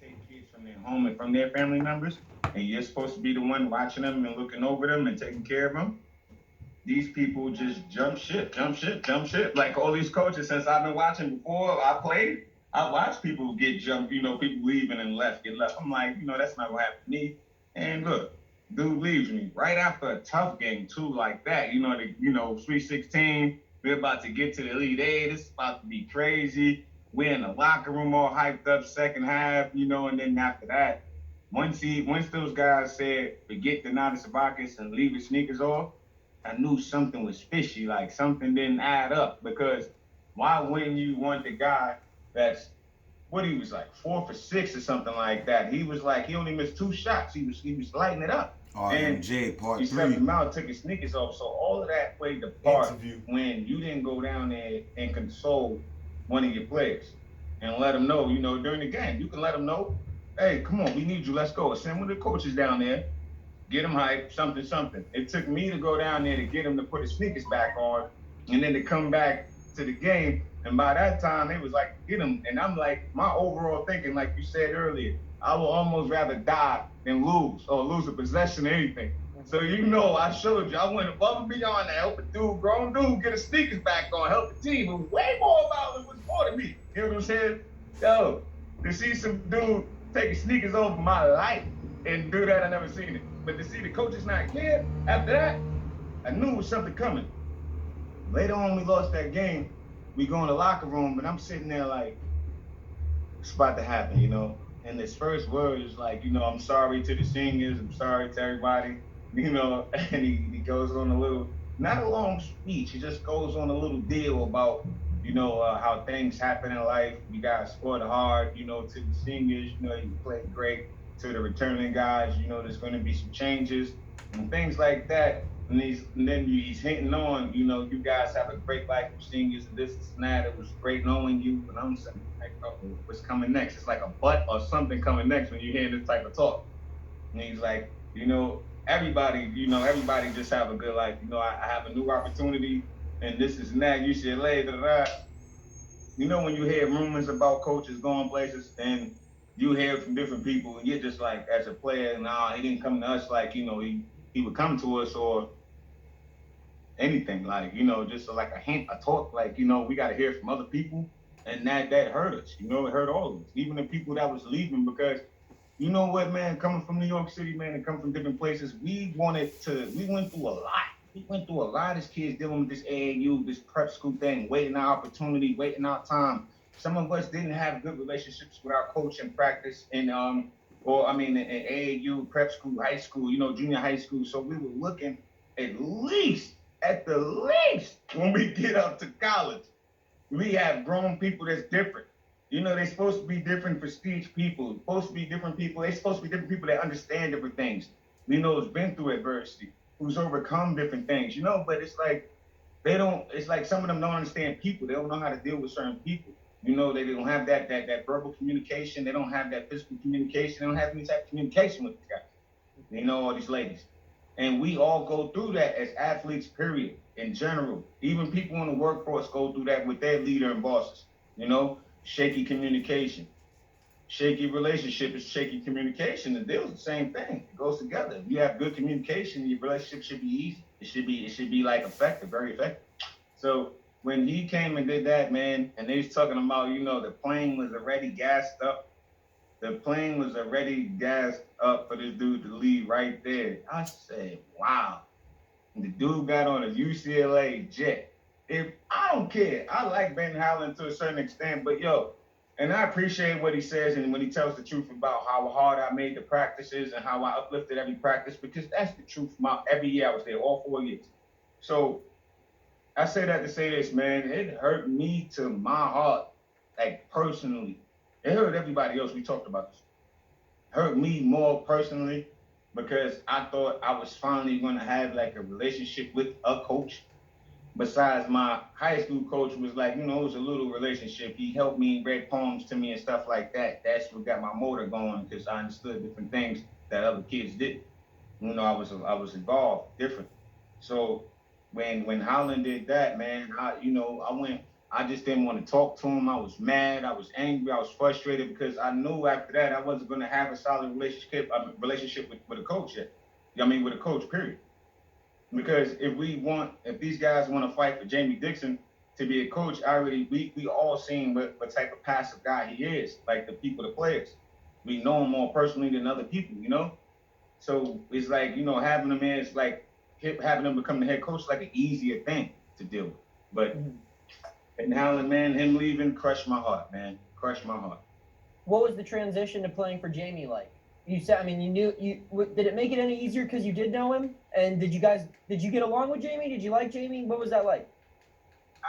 take kids from their home and from their family members, and you're supposed to be the one watching them and looking over them and taking care of them. These people just jump ship, jump ship, jump ship. Like all these coaches, since I've been watching before I played, I watched people get jumped, people leaving and get left. I'm like, that's not gonna happen to me. And look, dude leaves me right after a tough game too, like that. Sweet 16, we're about to get to the Elite Eight. This is about to be crazy. We're in the locker room all hyped up, second half, and then after that, once those guys said, forget the Nada Sabakis and leave his sneakers off, I knew something was fishy, like something didn't add up. Because why wouldn't you want the guy that's what he was like 4 for 6 or something like that? He was like he only missed 2 shots. He was lighting it up. RMJ Part 3. He stepped him out, took his sneakers off. So all of that played the part when you didn't go down there and console one of your players and let them know, during the game. You can let them know, hey, come on, we need you. Let's go. Send one of the coaches down there. Get him hyped, something. It took me to go down there to get him to put his sneakers back on and then to come back to the game. And by that time, it was like, get him. And I'm like, my overall thinking, like you said earlier, I will almost rather die than lose or lose a possession or anything. So, I showed you, I went above and beyond to help a grown dude, get his sneakers back on, help the team. It was way more about it was more to me. You know what I'm saying? Yo, to see some dude take his sneakers off my life and do that, I never seen it. But to see the coaches not care after that, I knew it was something coming. Later on, we lost that game. We go in the locker room, and I'm sitting there like, it's about to happen, And his first word is like, I'm sorry to the seniors. I'm sorry to everybody, And he goes on a little, not a long speech. He just goes on a little deal about, how things happen in life. You guys scored hard, to the seniors, you played great. To the returning guys, there's going to be some changes and things like that. And then he's hinting on, you guys have a great life for seniors and this and that. It was great knowing you. And I'm saying, like, oh, what's coming next? It's like a but or something coming next when you hear this type of talk. And he's like, everybody just have a good life. I have a new opportunity and this is that. UCLA, when you hear rumors about coaches going places and you hear from different people, and you're just like, as a player, he didn't come to us like, he would come to us or anything, like, just like a hint, a talk, like, we got to hear from other people, and that hurt us, it hurt all of us, even the people that was leaving, because you know what, man, coming from New York City, man, and coming from different places, we went through a lot. We went through a lot as kids dealing with this AAU, this prep school thing, waiting our opportunity, waiting our time. Some of us didn't have good relationships with our coach in practice in AAU, prep school, high school, junior high school. So we were looking at the least, when we get up to college, we have grown people that's different. They're supposed to be different prestige people, supposed to be different people. They're supposed to be different people that understand different things. Who's been through adversity, who's overcome different things, but it's like it's like some of them don't understand people. They don't know how to deal with certain people. They don't have that verbal communication. They don't have that physical communication. They don't have any type of communication with these guys. All these ladies. And we all go through that as athletes, period, in general. Even people in the workforce go through that with their leader and bosses. Shaky communication. Shaky relationship is shaky communication. The deal's the same thing. It goes together. If you have good communication, your relationship should be easy. It should be like effective, very effective. So when he came and did that, man, and they was talking about, the plane was already gassed up. The plane was already gassed up for this dude to leave right there. I said, wow. And the dude got on a UCLA jet. I don't care. I like Ben Howland to a certain extent, but and I appreciate what he says and when he tells the truth about how hard I made the practices and how I uplifted every practice, because that's the truth. Every year I was there, all 4 years. So I say that to say this, man. It hurt me to my heart, like personally. It hurt everybody else. We talked about this. It hurt me more personally because I thought I was finally going to have like a relationship with a coach. Besides, my high school coach was like, it was a little relationship. He helped me, read poems to me and stuff like that. That's what got my motor going because I understood different things that other kids didn't. I was involved different. So when Howland did that, man, I went I just didn't want to talk to him. I was mad. I was angry. I was frustrated because I knew after that I wasn't going to have a solid relationship with a coach yet. I mean, with a coach, period. Because if these guys want to fight for Jamie Dixon to be a coach, we all seen what type of passive guy he is, like the players. We know him more personally than other people, you know? So it's like, having him in, it's like having him become the head coach is like an easier thing to deal with. But and Howland, man, him leaving crushed my heart, man. Crushed my heart. What was the transition to playing for Jamie like? You said, I mean, did it make it any easier because you did know him? And did you get along with Jamie? Did you like Jamie? What was that like?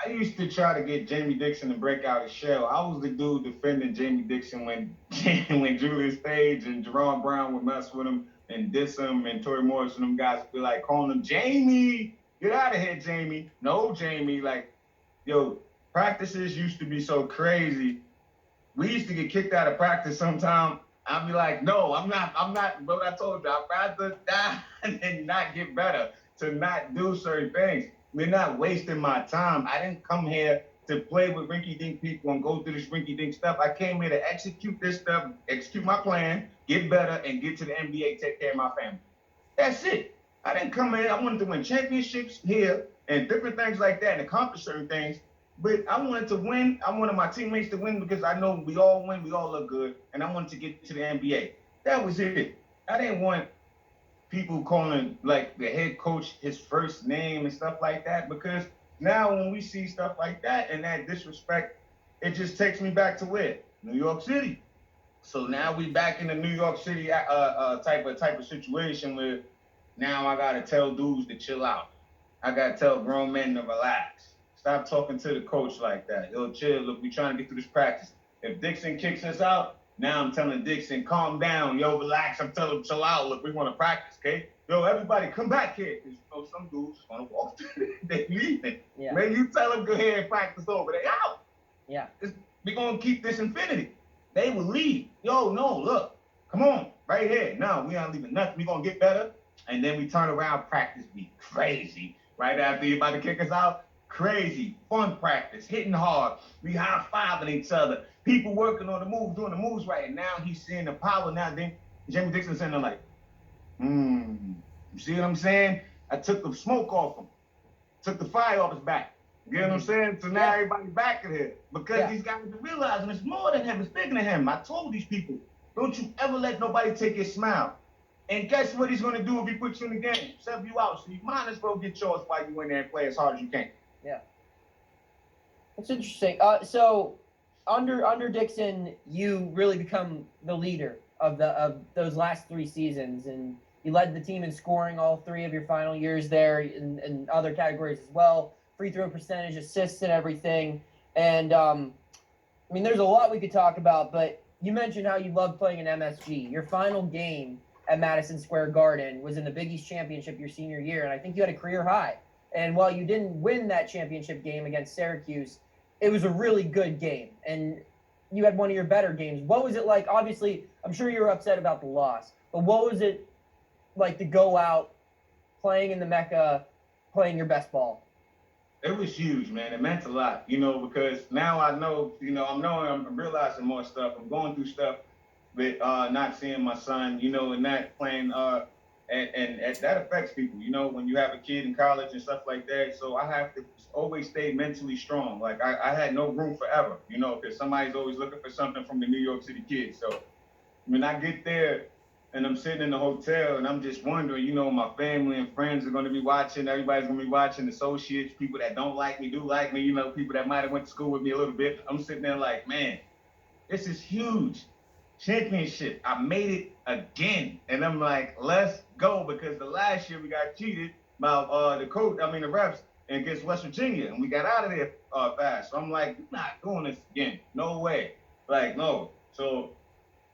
I used to try to get Jamie Dixon to break out his shell. I was the dude defending Jamie Dixon when Julius Page and Jerron Brown would mess with him and diss him, and Torrey Morris and them guys would be like calling him, Jamie, get out of here, Jamie. No, Jamie. Like, yo, practices used to be so crazy. We used to get kicked out of practice sometime. I'd be like, no, I'm not, but I told you, I'd rather die than not get better, to not do certain things. We're not wasting my time. I didn't come here to play with rinky-dink people and go through this rinky-dink stuff. I came here to execute this stuff, execute my plan, get better, and get to the NBA, take care of my family. That's it. I didn't come here. I wanted to win championships here and different things like that and accomplish certain things. But I wanted to win. I wanted my teammates to win because I know we all win, we all look good, and I wanted to get to the NBA. That was it. I didn't want people calling like the head coach his first name and stuff like that, because now when we see stuff like that and that disrespect, it just takes me back to where? New York City. So now we back in the New York City type of situation where now I gotta tell dudes to chill out. I gotta tell grown men to relax. Stop talking to the coach like that. Yo, chill. Look, we trying to get through this practice. If Dixon kicks us out, now I'm telling Dixon, calm down. Yo, relax. I'm telling him, chill out. Look, we want to practice, okay? Yo, everybody, come back here. Because some dudes want to walk through. They leaving. Yeah. Man, you tell them, go ahead and practice over. They out. Yeah. We're going to keep this infinity. They will leave. Yo, no, look. Come on. Right here. No, we aren't leaving nothing. We're going to get better. And then we turn around, practice be crazy. Right after you're about to kick us out, crazy, fun practice, hitting hard. We high-fiving each other. People working on the moves, doing the moves right. And now he's seeing the power. Now then Jamie Dixon's sitting there like, you see what I'm saying? I took the smoke off him. Took the fire off his back. You know what I'm saying? So now everybody's back in here. Because these guys are realizing it's more than him, it's bigger than him. I told these people, don't you ever let nobody take your smile. And guess what he's going to do if he puts you in the game? Sub you out. So you might as well get yours while you in there and play as hard as you can. Yeah. That's interesting. So under Dixon, you really become the leader of those last 3 seasons, and you led the team in scoring all 3 of your final years there, in other categories as well, free throw percentage, assists, and everything. And I mean, there's a lot we could talk about, but you mentioned how you loved playing in MSG. Your final game at Madison Square Garden was in the Big East Championship your senior year, and I think you had a career high. And while you didn't win that championship game against Syracuse, it was a really good game, and you had one of your better games. What was it like? Obviously, I'm sure you were upset about the loss, but what was it like to go out playing in the Mecca, playing your best ball? It was huge, man. It meant a lot, because now I know, I'm realizing more stuff. I'm going through stuff with not seeing my son, and not playing, and that affects people, when you have a kid in college and stuff like that. So I have to always stay mentally strong. Like I had no room forever, because somebody's always looking for something from the New York City kid. So when I get there and I'm sitting in the hotel and I'm just wondering, my family and friends are going to be watching, everybody's going to be watching, associates, people that don't like me, do like me, people that might have went to school with me a little bit. I'm sitting there like, man, this is huge. Championship. I made it again. And I'm like, let's go, because the last year we got cheated by the refs against West Virginia, and we got out of there fast. So I'm like, we're not doing this again. No way. Like, no. So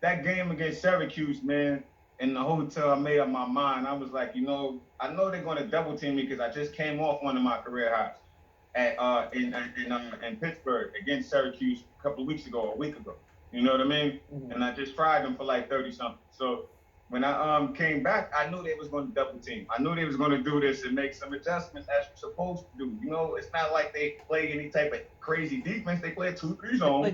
that game against Syracuse, man, in the hotel, I made up my mind. I was like, I know they're going to double team me because I just came off one of my career highs in Pittsburgh against Syracuse a week ago. You know what I mean? Mm-hmm. And I just fried them for like 30 something. So when I came back, I knew they was going to double team. I knew they was going to do this and make some adjustments as you're supposed to do. You know, it's not like they play any type of crazy defense. They play a 2-3 zone. They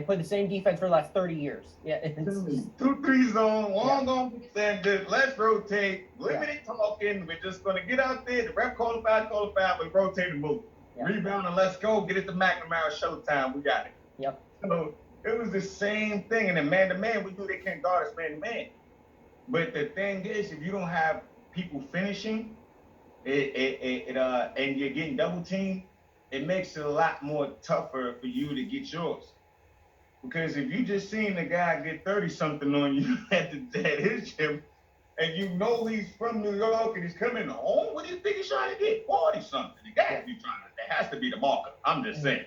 played the same defense for the last 30 years. Yeah, 2-3 zone, long on extended. Let's rotate. Limited talking. We're just going to get out there. The ref call the foul, but rotate and move. Rebound and let's go. Get it to McNamara. Showtime. We got it. Yep. So it was the same thing. And then man to man, we knew they can't guard us man to man. But the thing is, if you don't have people finishing, and you're getting double teamed, it makes it a lot more tougher for you to get yours. Because if you just seen the guy get 30-something on you at his gym, and you know he's from New York and he's coming home, what do you think he's trying to get? 40-something. The guy be trying to. That has to be the marker. I'm just saying.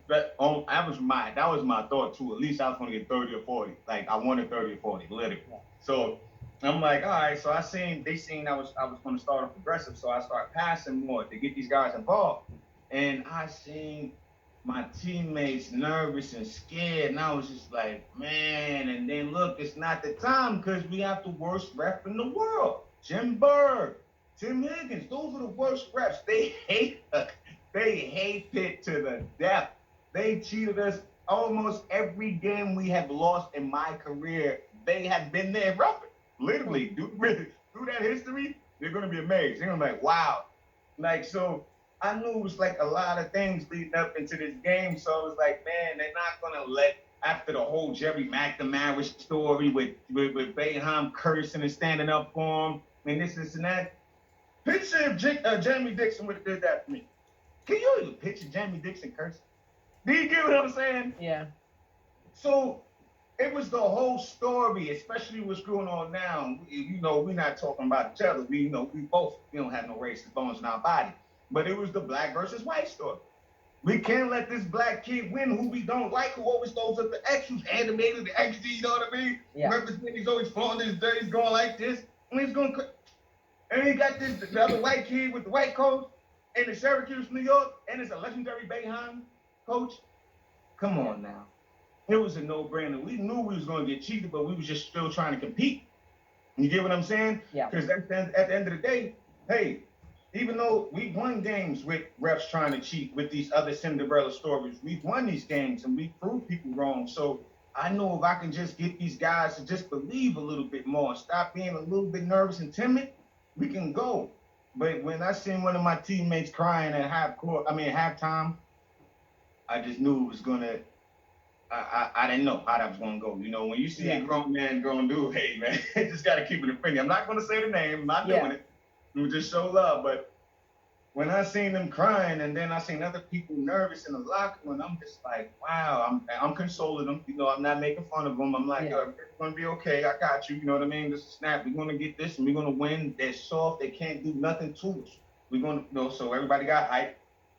But that was my thought too. At least I was going to get 30 or 40. Like I wanted 30 or 40, literally. So I'm like, all right. So they seen I was going to start off aggressive. So I started passing more to get these guys involved. And I seen my teammates nervous and scared, and I was just like, man. And then look, it's not the time because we have the worst ref in the world. Jim Berg, Tim Higgins, those are the worst refs. They hate us. They hate it to the death. They cheated us almost every game we have lost in my career. They have been there roughing. Literally, through that history, they're going to be amazed. They're going to be like, wow. Like, so I knew it was like a lot of things leading up into this game. So I was like, man, they're not going to let, after the whole Jerry McNamara story with Boeheim cursing and standing up for him and this and that. Picture if Jamie Dixon would have did that for me. Can you even picture Jamie Dixon cursing? Do you get what I'm saying? Yeah. So it was the whole story, especially what's going on now. You know, we're not talking about each other. We don't have no racist bones in our body. But it was the black versus white story. We can't let this black kid win who we don't like, who always throws up the X, who's animated the XD, you know what I mean? Yeah. Representing, he's always flaunting his dirt, he's going like this, and he's going, and he got the other white kid with the white coat, and the Syracuse, New York, and it's a legendary Boeheim coach. Come on now. It was a no-brainer. We knew we was going to get cheated, but we was just still trying to compete. You get what I'm saying? Yeah. Because at the end of the day, hey, even though we won games with refs trying to cheat with these other Cinderella stories, we've won these games and we proved people wrong. So I know if I can just get these guys to just believe a little bit more and stop being a little bit nervous and timid, we can go. But when I seen one of my teammates crying at halftime, I just knew it was gonna. I didn't know how that was gonna go. You know, when you see a grown man going to do, hey man, just gotta keep it in friendly. I'm not gonna say the name. I'm not doing it. We just show love. But when I seen them crying, and then I seen other people nervous in the locker room, I'm just like, wow. I'm consoling them. You know, I'm not making fun of them. I'm like, it's gonna be okay. I got you. You know what I mean? This is snap. We're gonna get this, and we're gonna win. They're soft. They can't do nothing to us. We're gonna, so everybody got hyped.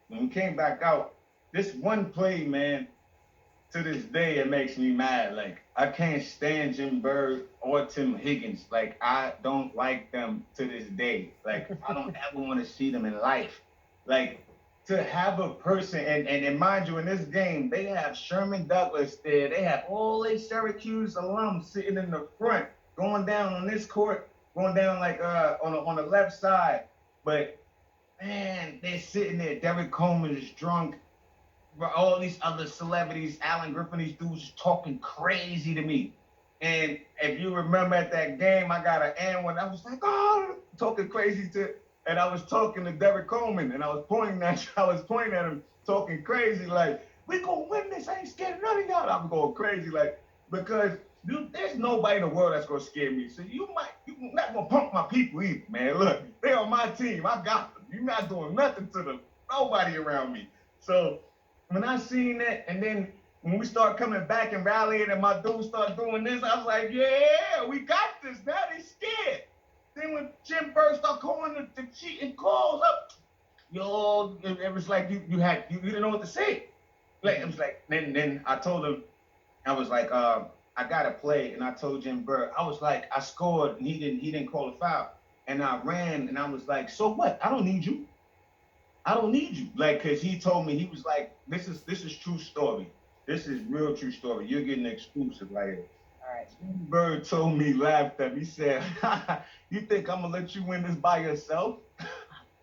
When we came back out, this one play, man, to this day, it makes me mad. Like, I can't stand Jim Berg or Tim Higgins. Like, I don't like them to this day. Like, I don't ever want to see them in life. Like, to have a person, and mind you, in this game, they have Sherman Douglas there. They have all these Syracuse alums sitting in the front, going down on this court, going down like on the left side. But, man, they're sitting there. Derek Coleman is drunk. All these other celebrities, Alan Griffin, these dudes talking crazy to me. And if you remember at that game, I got an and when I was like, oh, talking crazy and I was talking to Derek Coleman, and I was pointing at him, talking crazy, like, we gonna win this, I ain't scared of none of y'all. I'm going crazy, like, because there's nobody in the world that's gonna scare me. So you're not gonna punk my people either, man. Look, they on my team, I got them. You're not doing nothing to them, nobody around me. So when I seen that, and then when we start coming back and rallying and my dudes start doing this, I was like, yeah, we got this. Now they scared. Then when Jim Berg started calling the cheating calls up, it was like you didn't know what to say. Like, it was like, then I told him, I was like, I got to play. And I told Jim Berg, I was like, I scored and he didn't call a foul. And I ran and I was like, so what? I don't need you. I don't need you. Like, cause he told me, he was like, this is true story. This is real true story. You're getting exclusive right here. right. Bird told me, laughed at me, said, "You think I'm gonna let you win this by yourself?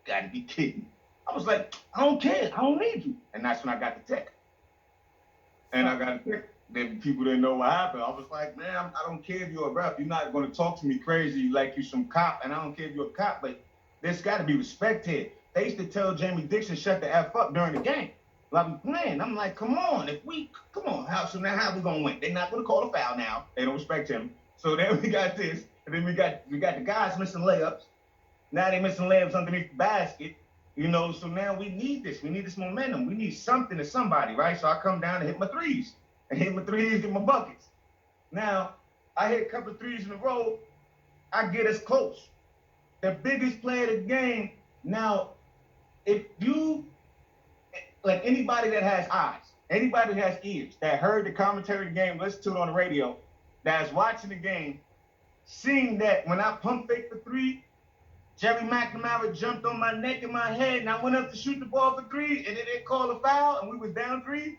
Gotta be kidding." I was like, "I don't care. I don't need you." And that's when I got the tech. And I got a tech. Then people didn't know what happened. I was like, "Man, I don't care if you're a rep. You're not going to talk to me crazy like you're some cop. And I don't care if you're a cop, but there's got to be respect here." They used to tell Jamie Dixon, "Shut the F up" during the game. Like, I'm playing. I'm like, come on. Come on. So now how we going to win? They're not going to call a foul now. They don't respect him. So then we got this. And then we got the guys missing layups. Now they missing layups underneath the basket. So now we need this. We need this momentum. We need something to somebody, right? So I come down and hit my threes. Get my buckets. Now, I hit a couple of threes in a row. I get us close. The biggest player of the game. Now, if you, like anybody that has eyes, anybody that has ears, that heard the commentary of the game, listened to it on the radio, that's watching the game, seeing that when I pump fake for three, Jerry McNamara jumped on my neck and my head, and I went up to shoot the ball for three, and then they called a foul, and we was down three.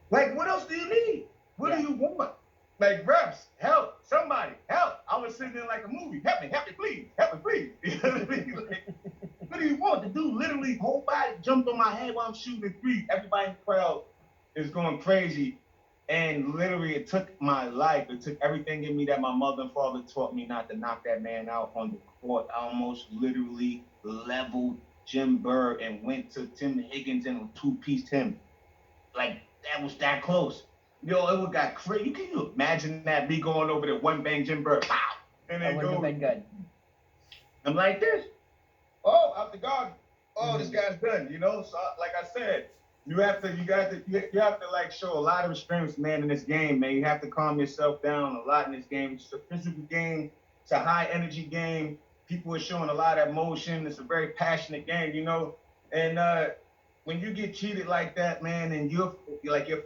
Like, what else do you need? What do you want? Like, refs, help, somebody, help. I was sitting there like a movie. Help me, please. Help me, please. You know what I mean? Like, what do you want? The dude literally, whole body jumped on my head while I'm shooting a three. Everybody in the crowd is going crazy. And literally, it took my life. It took everything in me that my mother and father taught me not to knock that man out on the court. I almost literally leveled Jim Bird and went to Tim Higgins and two-pieced him. Like, that was that close. It would got crazy. Can you imagine that, me going over there, one bang Jim Bird, pow, and then that would have been good. I'm like this. Oh, out the guard. Oh, this guy's done. So like I said, you have to like show a lot of restraint, man, in this game, man. You have to calm yourself down a lot in this game. It's a physical game. It's a high energy game. People are showing a lot of emotion. It's a very passionate game, And when you get cheated like that, man, and you're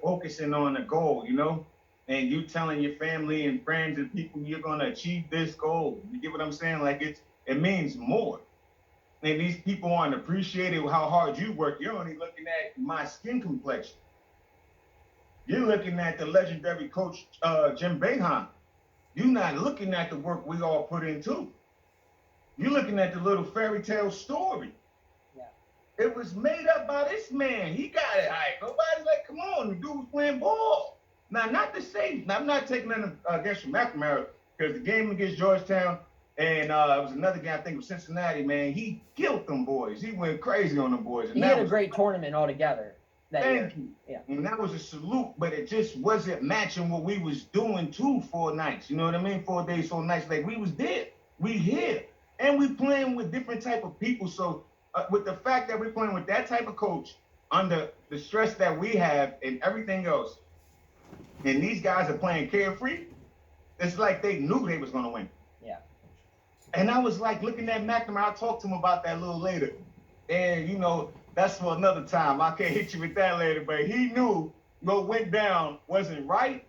focusing on a goal, and you telling your family and friends and people you're gonna achieve this goal. You get what I'm saying? Like it means more. And these people aren't appreciating how hard you work. You're only looking at my skin complexion. You're looking at the legendary coach, Jim Boeheim. You're not looking at the work we all put into. You're looking at the little fairy tale story. Yeah. It was made up by this man. He got it right. Nobody's like, come on, the dude was playing ball. Now, not to say, I'm not taking nothing against McNamara, because the game against Georgetown, and it was another game, I think, with Cincinnati, man. He killed them boys. He went crazy on them boys. And he had a great tournament altogether that year. Thank you. Yeah. And that was a salute, but it just wasn't matching what we was doing 4 nights. You know what I mean? 4 days, 4 nights. Like, we was there. We here. And we playing with different type of people. So with the fact that we're playing with that type of coach under the stress that we have and everything else, and these guys are playing carefree, it's like they knew they was going to win. Yeah. And I was like looking at McNamara. I'll talk to him about that a little later. And, that's for another time. I can't hit you with that later. But he knew what went down wasn't right.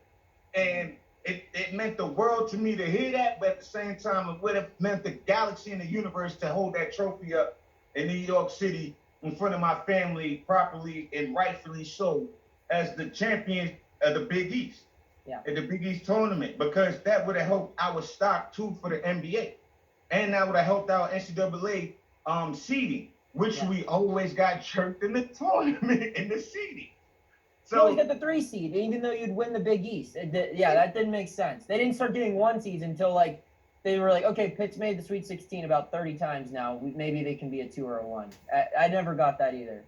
And it meant the world to me to hear that. But at the same time, it would have meant the galaxy and the universe to hold that trophy up in New York City in front of my family properly and rightfully so as the champion of the Big East. Yeah. At the Big East tournament, because that would have helped our stock too for the NBA. And that would have helped our NCAA seeding, which we always got jerked in the tournament in the seeding. So you always got the 3 seed, even though you'd win the Big East. That didn't make sense. They didn't start doing 1 seeds until they were like, okay, Pitt's made the Sweet 16 about 30 times now. Maybe they can be a 2 or a 1. I never got that either.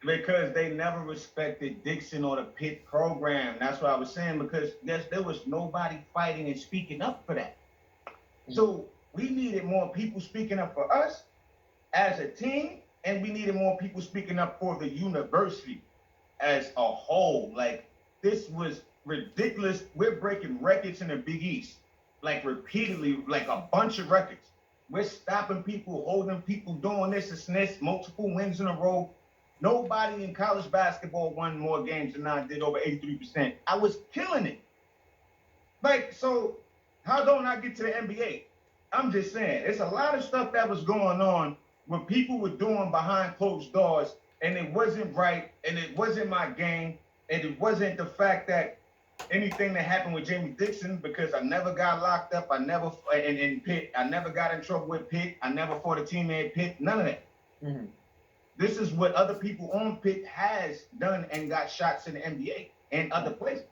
Because they never respected Dixon or the Pitt program. That's what I was saying, because there was nobody fighting and speaking up for that. So we needed more people speaking up for us as a team, and we needed more people speaking up for the university as a whole. Like, this was ridiculous. We're breaking records in the Big East, like repeatedly, like a bunch of records. We're stopping people, holding people, doing this and this, multiple wins in a row. Nobody in college basketball won more games than I did, over 83%. I was killing it. Like, so how don't I get to the NBA? I'm just saying, it's a lot of stuff that was going on what people were doing behind closed doors, and it wasn't right, and it wasn't my game, and it wasn't the fact that anything that happened with Jamie Dixon, because I never got locked up. I never in Pitt. I never got in trouble with Pitt. I never fought a teammate at Pitt. None of that. Mm-hmm. This is what other people on Pitt has done and got shots in the NBA and other places.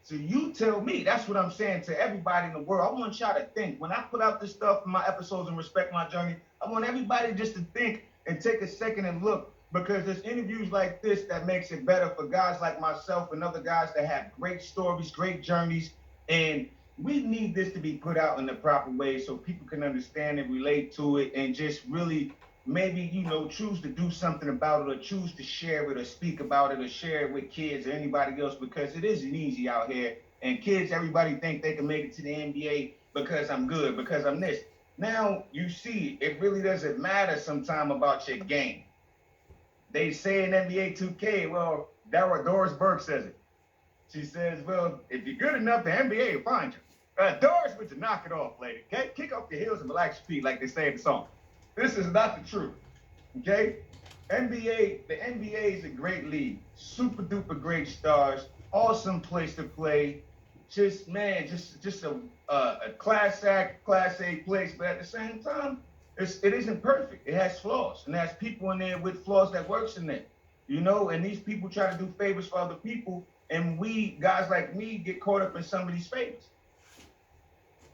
So you tell me. That's what I'm saying to everybody in the world. I want y'all to think. When I put out this stuff in my episodes and Respect My Journey, I want everybody just to think and take a second and look, because there's interviews like this that makes it better for guys like myself and other guys that have great stories, great journeys, and we need this to be put out in the proper way so people can understand and relate to it and just really maybe, choose to do something about it, or choose to share it or speak about it or share it with kids or anybody else, because it isn't easy out here. And kids, everybody think they can make it to the NBA because I'm good, because I'm this. Now you see, it really doesn't matter sometime about your game. They say in NBA 2K, well, Doris Burke says it. She says, well, if you're good enough, the NBA will find you. Doris, but to knock it off, lady, okay? Kick off your heels and relax your feet, like they say in the song. This is not the truth, okay? The NBA is a great league. Super duper great stars. Awesome place to play. Just a class act, class A place, but at the same time, it isn't perfect. It has flaws, and there's people in there with flaws that works in there, and these people try to do favors for other people, and we, guys like me, get caught up in some of these favors.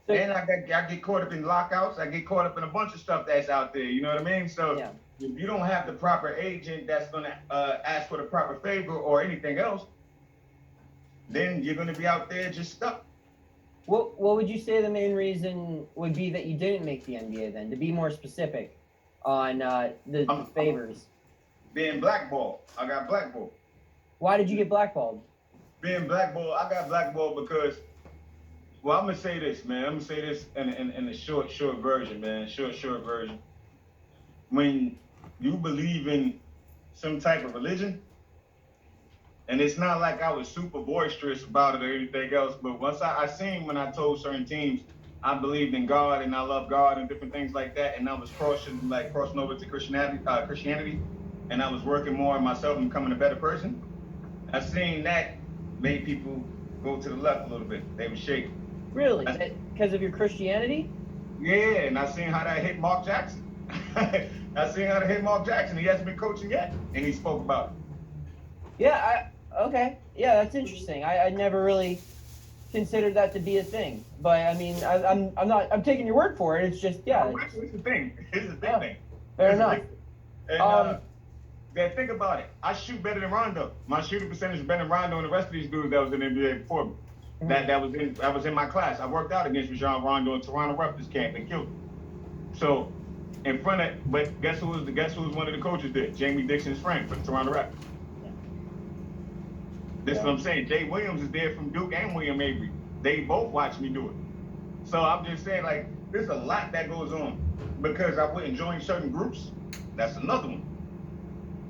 And I get caught up in lockouts. I get caught up in a bunch of stuff that's out there. You know what I mean? So if you don't have the proper agent that's going to ask for the proper favor or anything else, then you're going to be out there just stuck. What would you say the main reason would be that you didn't make the NBA then, to be more specific on the favors? Being blackballed. I got blackballed. Why did you get blackballed? Being blackballed, I got blackballed because, well, I'm going to say this, man. I'm going to say this in a short version, man. Short version. When you believe in some type of religion, and it's not like I was super boisterous about it or anything else, but once I seen when I told certain teams I believed in God and I love God and different things like that, and I was crossing over to Christianity, and I was working more on myself and becoming a better person, I seen that made people go to the left a little bit. They were shaking. Really? Because of your Christianity? Yeah, and I seen how that hit Mark Jackson. I seen how that hit Mark Jackson. He hasn't been coaching yet, and he spoke about it. Yeah, okay. Yeah, that's interesting. I never really considered that to be a thing. But I mean, I'm taking your word for it. It's just, yeah. It's a thing. It's a big thing. Fair enough. And think about it. I shoot better than Rondo. My shooting percentage is better than Rondo and the rest of these dudes that was in the NBA before me. Mm-hmm. That was in my class. I worked out against Rajon Rondo in Toronto Raptors camp and killed him. So but guess who was one of the coaches there? Jamie Dixon's friend for the Toronto Raptors. This is what I'm saying. Jay Williams is there from Duke and William Avery. They both watch me do it. So I'm just saying, like, there's a lot that goes on because I wouldn't join certain groups. That's another one.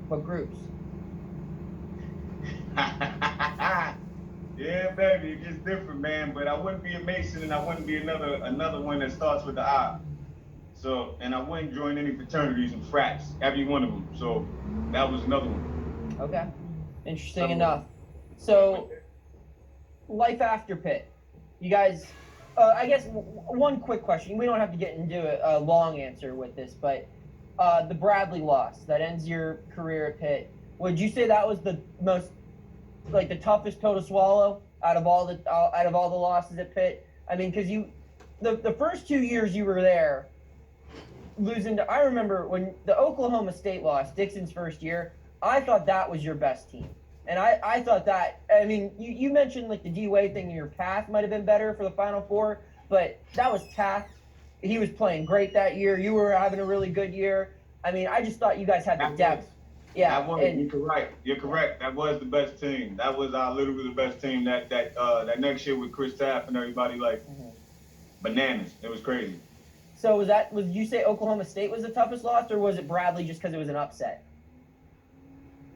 What groups? Yeah, baby, it gets different, man. But I wouldn't be a Mason, and I wouldn't be another one that starts with the I. So, and I wouldn't join any fraternities and frats, every one of them. So that was another one. Okay, interesting enough. So, life after Pitt. You guys, I guess one quick question. We don't have to get into a long answer with this, but the Bradley loss that ends your career at Pitt, would you say that was the most, like, the toughest pill to swallow out of all the losses at Pitt? I mean, because the first 2 years you were there, losing to, I remember when the Oklahoma State loss, Dixon's first year, I thought that was your best team. And I thought that, I mean, you mentioned like the D-Wade thing in your path might have been better for the Final Four, but that was Taft. He was playing great that year. You were having a really good year. I mean, I just thought you guys had the depth. Yeah, you're correct. That was the best team. That was literally the best team. That next year with Chris Taft and everybody, like, bananas. It was crazy. So was you say Oklahoma State was the toughest loss, or was it Bradley just because it was an upset?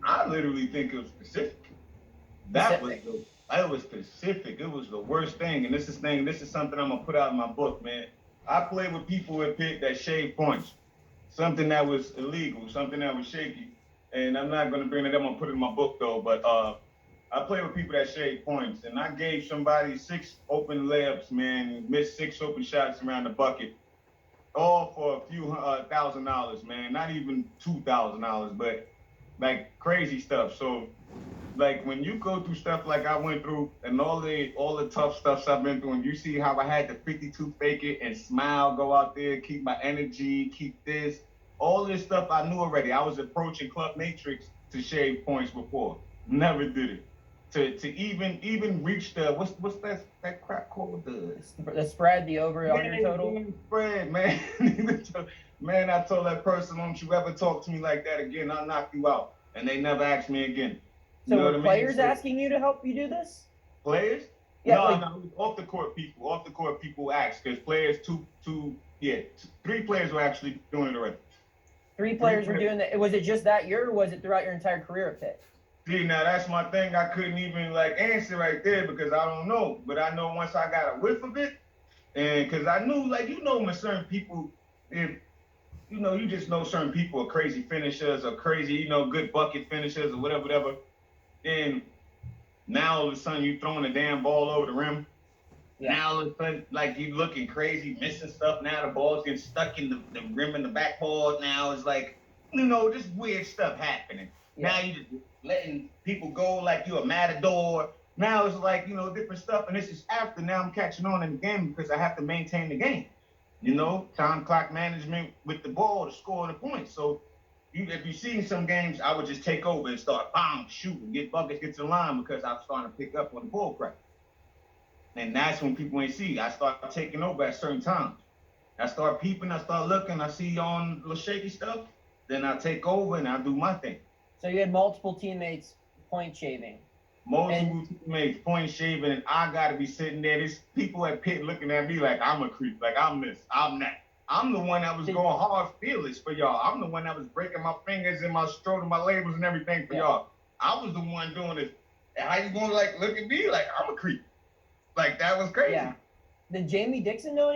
I literally think it was specific. It was specific. It was the worst thing. And this is something I'm gonna put out in my book, man. I played with people at Pitt that shaved points. Something that was illegal, something that was shaky. And I'm not gonna bring it up, I'm gonna put it in my book though, but I play with people that shade points, and I gave somebody 6 open layups, man, missed 6 open shots around the bucket, all for a few $1,000, man. Not even $2,000, but like crazy stuff. So, like when you go through stuff like I went through, and all the tough stuff I've been through, and you see how I had the 52 fake it and smile, go out there, keep my energy, keep this, all this stuff I knew already. I was approaching Club Matrix to shave points before, never did it. To even reach the what's that crap called, the spread, the over under total spread, man. Man, I told that person, don't you ever talk to me like that again, I'll knock you out. And they never asked me again. So were players asking you to help you do this? Players? Yeah, no, off the court people asked, because players 3 players were actually doing it already. 3 players were doing that. Was it just that year, or was it throughout your entire career at Pitt? See, now that's my thing. I couldn't even like answer right there because I don't know. But I know once I got a whiff of it, and because I knew, like, when certain people, if you just know certain people are crazy finishers or crazy, good bucket finishers or whatever. And now all of a sudden you throwing a damn ball over the rim. Yeah. Now all of a sudden, like, you looking crazy, missing stuff. Now the ball's getting stuck in the rim and the backboard. Now it's like, just weird stuff happening. Yeah. Now you just letting people go like you're a matador. Now it's like, different stuff. And this is after now I'm catching on in the game because I have to maintain the game. Time clock management with the ball to score the points. So if you see in some games, I would just take over and start shooting, get buckets, get to the line because I'm starting to pick up on the ball crack. And that's when people ain't see. I start taking over at certain times. I start peeping, I start looking, I see on little shaky stuff, then I take over and I do my thing. So you had multiple teammates point shaving. Teammates point shaving, and I gotta be sitting there. There's people at Pitt looking at me like I'm a creep, like I'm this, I'm that. I'm the one that was going hard fearless for y'all. I'm the one that was breaking my fingers and my stroking my labels and everything for y'all. I was the one doing this. And how you gonna look at me like I'm a creep? Like that was crazy. Yeah. Did Jamie Dixon know